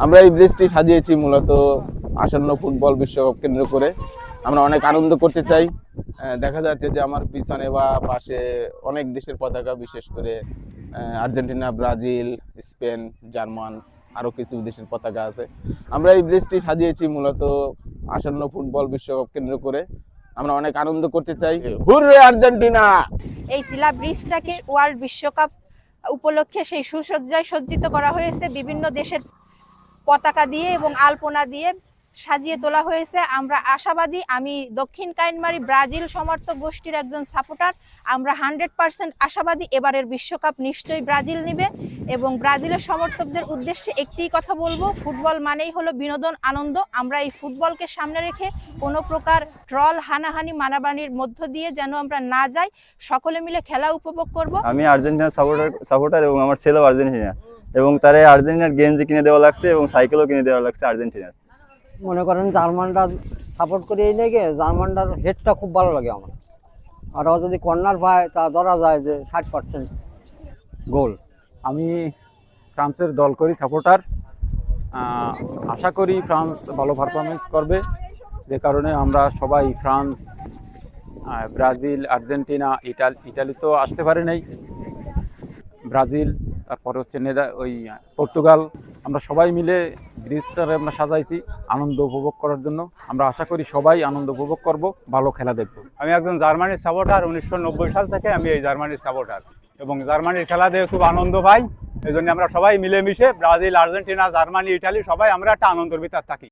আমরা এই ব্রিজটি সাজিয়েছি মূলত আসন্ন ফুটবল বিশ্বকাপ কেন্দ্র করে। আমরা অনেক আনন্দ করতে চাই। দেখা যাচ্ছে যে আমার পিছনে বা পাশে অনেক দেশের পতাকা, বিশেষ করে আর্জেন্টিনা, ব্রাজিল, স্পেন, জার্মান, আরও কিছু দেশের পতাকা আছে। আমরা এই ব্রিজটি সাজিয়েছি মূলত আসন্ন ফুটবল বিশ্বকাপ কেন্দ্র করে। আমরা অনেক আনন্দ করতে চাই। Hurray Argentina! এই চিলা ব্রিজটাকে ওয়ার্ল্ড বিশ্বকাপ উপলক্ষে সেই সুসজ্জায় সজ্জিত করা হয়েছে, বিভিন্ন দেশের পতাকা দিয়ে এবং আলপনা দিয়ে সাজিয়ে তোলা হয়েছে। আমরা আশাবাদী, আমি দক্ষিণ কাইনমারি ব্রাজিল সমর্থক গোষ্ঠীর একজন সাপোর্টার। আমরা 100% আশাবাদী এবারের বিশ্বকাপ নিশ্চয়ই ব্রাজিল নেবে। এবং ব্রাজিলের সমর্থকদের উদ্দেশ্যে একটিই কথা বলবো, ফুটবল মানেই হলো বিনোদন, আনন্দ। আমরা এই ফুটবলকে সামনে রেখে কোনো প্রকার ট্রল, হানাহানি, মানাবানির মধ্য দিয়ে যেন আমরা না যাই, সকলে মিলে খেলা উপভোগ করব। আমি আর্জেন্টিনা সাপোর্টার এবং আমার ছেলেও আর্জেন্টিনা, এবং তারা আর্জেন্টিনার গেঞ্জি কিনে দেওয়া লাগছে এবং সাইকেলও কিনে দেওয়া লাগছে আর্জেন্টিনার। মনে করেন জার্মানরা সাপোর্ট করি এই লেগে, জার্মানটার হেডটা খুব ভালো লাগে আমার। আর ও যদি কর্নার পায় তা ধরা যায় যে 60% গোল। আমি ফ্রান্সের দল করি সাপোর্টার। আশা করি ফ্রান্স ভালো পারফরমেন্স করবে, যে কারণে আমরা সবাই ফ্রান্স, ব্রাজিল, আর্জেন্টিনা, ইটালি তো আসতে পারে নাই, ব্রাজিল, তারপরে হচ্ছে পর্তুগাল, আমরা সবাই মিলে ব্রিজটারে আমরা সাজাইছি আনন্দ উপভোগ করার জন্য। আমরা আশা করি সবাই আনন্দ উপভোগ করব, ভালো খেলা দেখব। আমি একজন জার্মানির সাপোর্টার। 1990 সাল থেকে আমি এই জার্মানির সাপোর্টার এবং জার্মানির খেলা দেখে খুব আনন্দ পাই। এই জন্য আমরা সবাই মিলেমিশে ব্রাজিল, আর্জেন্টিনা, জার্মানি, ইটালি সবাই আমরা একটা আনন্দের ভিতর থাকি।